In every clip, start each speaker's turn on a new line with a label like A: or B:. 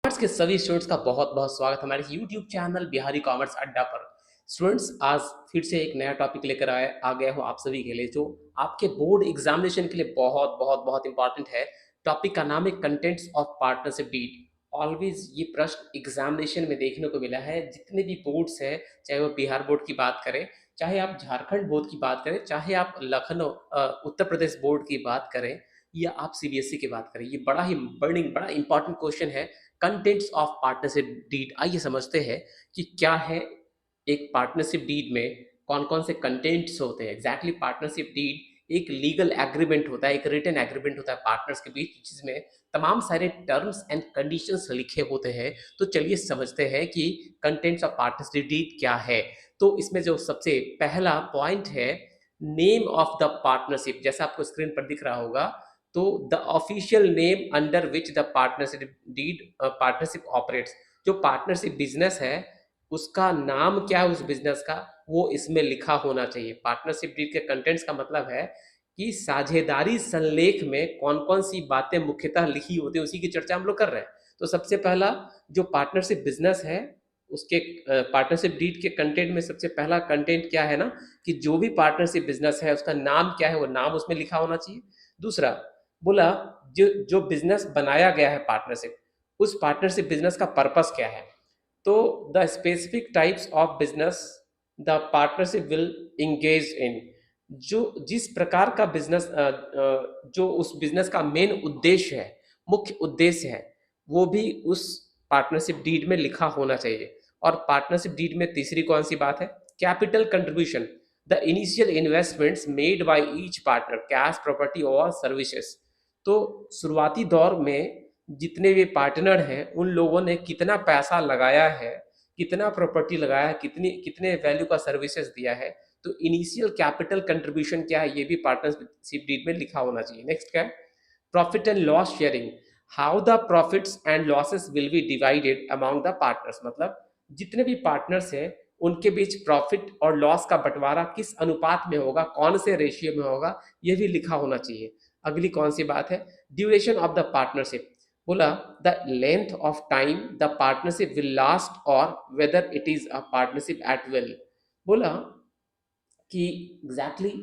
A: Commerce के सभी students का बहुत बहुत स्वागत हमारे यूट्यूब चैनल बिहारी कॉमर्स अड्डा पर। स्टूडेंट्स, आज फिर से एक नया टॉपिक लेकर आ गया हूँ आप सभी के लिए, जो आपके बोर्ड एग्जामिनेशन के लिए बहुत बहुत बहुत इंपॉर्टेंट है। टॉपिक का नाम है contents of partnership deed. Always ये प्रश्न एग्जामिनेशन में देखने को मिला है, जितने भी बोर्ड्स हैं, चाहे वो बिहार बोर्ड की बात करें, चाहे आप झारखंड बोर्ड की बात करें, चाहे आप लखनऊ उत्तर प्रदेश बोर्ड की बात करें, या आप सीबीएसई की बात करें, ये बड़ा इंपॉर्टेंट क्वेश्चन है। कंटेंट्स ऑफ पार्टनरशिप डीड, आइए समझते हैं कि क्या है एक पार्टनरशिप डीड में, कौन कौन से कंटेंट्स होते हैं। एग्जैक्टली पार्टनरशिप डीड एक लीगल एग्रीमेंट होता है, एक रिटन एग्रीमेंट होता है पार्टनर्स के बीच, जिसमें तमाम सारे टर्म्स एंड कंडीशंस लिखे होते हैं। तो चलिए समझते हैं कि कंटेंट्स ऑफ पार्टनरशिप डीड क्या है। तो इसमें जो सबसे पहला पॉइंट है, नेम ऑफ द पार्टनरशिप, जैसा आपको स्क्रीन पर दिख रहा होगा। तो the official name under which the partnership operates, जो पार्टनरशिप बिजनेस है उसका नाम क्या है, उस बिजनेस का, वो इसमें लिखा होना चाहिए। पार्टनरशिप डीड के कंटेंट्स का मतलब है कि साझेदारी संलेख में कौन कौन सी बातें मुख्यतः लिखी होती है, उसी की चर्चा हम लोग कर रहे हैं। तो सबसे पहला जो पार्टनरशिप बिजनेस है, उसके पार्टनरशिप डीड के कंटेंट में सबसे पहला कंटेंट क्या है ना, कि जो भी पार्टनरशिप बिजनेस है उसका नाम क्या है, वो नाम उसमें लिखा होना चाहिए। दूसरा बोला, जो जो बिजनेस बनाया गया है पार्टनरशिप, उस पार्टनरशिप बिजनेस का पर्पस क्या है। तो the specific types of business the partnership will engage in, जो जिस प्रकार का बिजनेस, जो उस बिजनेस का मेन उद्देश्य है, मुख्य उद्देश्य है, वो भी उस पार्टनरशिप डीड में लिखा होना चाहिए। और पार्टनरशिप डीड में तीसरी कौन सी बात है, capital contribution, the initial investments made by each partner, cash, property और सर्विसेज। तो शुरुआती दौर में जितने भी पार्टनर हैं उन लोगों ने कितना पैसा लगाया है, कितना प्रॉपर्टी लगाया है, कितनी कितने वैल्यू का सर्विसेज दिया है। तो इनिशियल कैपिटल कंट्रीब्यूशन क्या है, ये भी पार्टनरशिप डीड में लिखा होना चाहिए। नेक्स्ट क्या है, profit and loss sharing, how the profits and losses will be divided among the partners, मतलब जितने भी पार्टनर्स हैं उनके बीच प्रॉफिट और लॉस का बंटवारा किस अनुपात में होगा, कौन से रेशियो में होगा, ये भी लिखा होना चाहिए। अगली कौन सी बात है, ड्यूरेशन ऑफ द पार्टनरशिप, बोला the length of time the partnership will last और whether it is a partnership at will. बोला कि एग्जैक्टली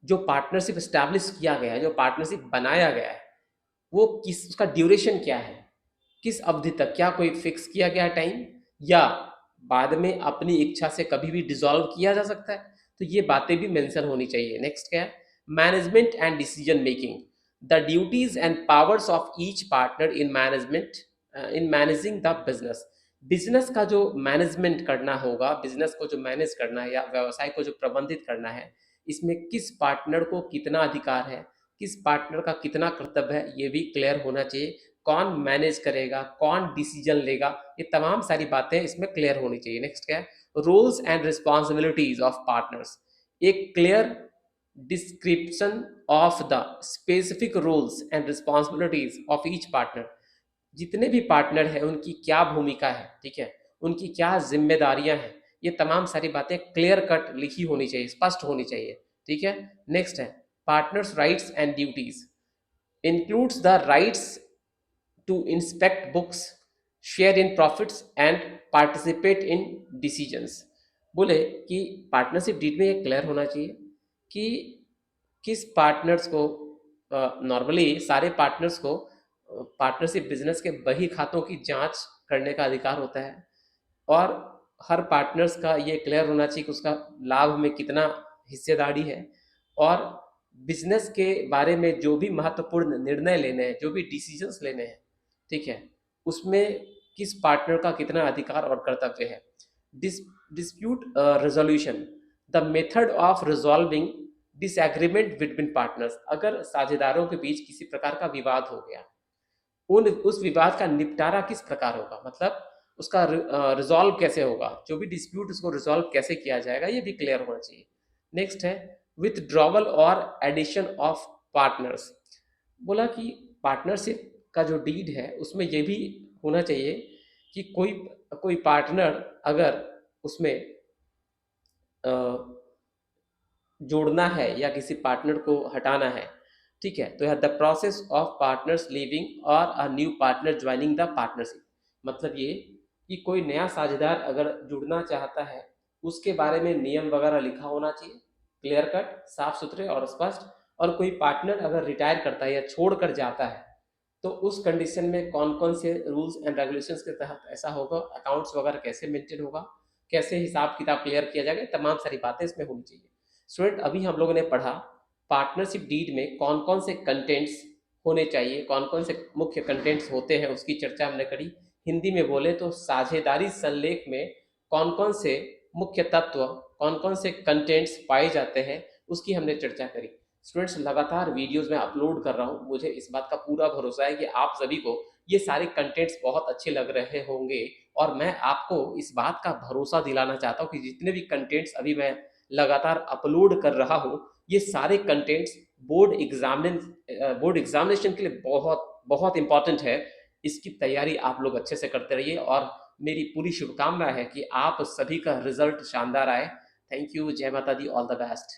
A: जो पार्टनरशिप स्टैब्लिश किया गया है, जो पार्टनरशिप बनाया गया है, वो किस, उसका ड्यूरेशन क्या है, किस अवधि तक, क्या कोई फिक्स किया गया टाइम, या बाद में अपनी इच्छा से कभी भी डिसॉल्व किया जा सकता है। तो ये बातें भी मेंशन होनी चाहिए। नेक्स्ट क्या है, management and decision making, the duties and powers of each partner in management, in managing the business. Business का जो मैनेजमेंट करना होगा, बिजनेस को जो मैनेज करना है या व्यवसाय को जो प्रबंधित करना है, इसमें किस पार्टनर को कितना अधिकार है, किस पार्टनर का कितना कर्तव्य है, ये भी क्लियर होना चाहिए। कौन मैनेज करेगा, कौन डिसीजन लेगा, ये तमाम सारी बातें इसमें क्लियर होनी चाहिए। नेक्स्ट क्या है, roles and responsibilities of partners, एक clear description of the specific roles and responsibilities of each partner, जितने भी पार्टनर हैं उनकी क्या भूमिका है, ठीक है, उनकी क्या जिम्मेदारियां हैं, ये तमाम सारी बातें क्लियर कट लिखी होनी चाहिए, स्पष्ट होनी चाहिए। ठीक है। नेक्स्ट है, partners rights and duties includes the rights to inspect books, share in profits and participate in decisions। बोले कि पार्टनरशिप डीड में ये क्लियर होना चाहिए कि किस पार्टनर्स को, नॉर्मली सारे पार्टनर्स को पार्टनरशिप बिजनेस के बही खातों की जांच करने का अधिकार होता है, और हर पार्टनर्स का ये क्लियर होना चाहिए कि उसका लाभ में कितना हिस्सेदारी है, और बिजनेस के बारे में जो भी महत्वपूर्ण निर्णय लेने हैं, जो भी डिसीजंस लेने हैं, ठीक है, उसमें किस पार्टनर का कितना अधिकार और कर्तव्य है। Dispute resolution, the method of resolving disagreement between partners, अगर साझेदारों के बीच किसी प्रकार का विवाद हो गया, उस विवाद का निपटारा किस प्रकार होगा, मतलब उसका रिजॉल्व कैसे होगा, जो भी डिस्प्यूट उसको रिजॉल्व कैसे किया जाएगा, ये भी क्लियर होना चाहिए। नेक्स्ट है, विथड्रॉवल और एडिशन ऑफ पार्टनर्स। बोला कि पार्टनरशिप का जो डीड है उसमें ये भी होना चाहिए कि कोई कोई पार्टनर अगर उसमें जोड़ना है या किसी पार्टनर को हटाना है, ठीक है, तो यह the process of partners leaving और a new partner joining the partnership, मतलब ये कि कोई नया साझेदार अगर जुड़ना चाहता है, उसके बारे में नियम वगैरह लिखा होना चाहिए, क्लियर कट, साफ सुथरे और स्पष्ट। और कोई पार्टनर अगर रिटायर करता है या छोड़ कर जाता है, तो उस कंडीशन में कौन कौन से रूल्स एंड रेगुलेशंस के तहत ऐसा होगा, अकाउंट्स वगैरह कैसे मेंटेन होगा, कैसे हिसाब किताब क्लियर किया जाएगा, तमाम सारी बातें इसमें होनी चाहिए। स्टूडेंट, अभी हम लोगों ने पढ़ा पार्टनरशिप डीड में कौन कौन से कंटेंट्स होने चाहिए, कौन कौन से मुख्य कंटेंट्स होते हैं, उसकी चर्चा हमने करी। हिंदी में बोले तो साझेदारी संलेख में कौन कौन से मुख्य तत्व, कौन कौन से कंटेंट्स पाए जाते हैं, उसकी हमने चर्चा करी। स्टूडेंट्स, लगातार वीडियोस में अपलोड कर रहा हूँ, मुझे इस बात का पूरा भरोसा है कि आप सभी को ये सारे कंटेंट्स बहुत अच्छे लग रहे होंगे। और मैं आपको इस बात का भरोसा दिलाना चाहता हूँ कि जितने भी कंटेंट्स अभी मैं लगातार अपलोड कर रहा हूँ, ये सारे कंटेंट्स बोर्ड एग्जामिनेशन के लिए बहुत बहुत इंपॉर्टेंट है। इसकी तैयारी आप लोग अच्छे से करते रहिए और मेरी पूरी शुभकामना है कि आप सभी का रिजल्ट शानदार आए। थैंक यू, जय माता दी, ऑल द बेस्ट।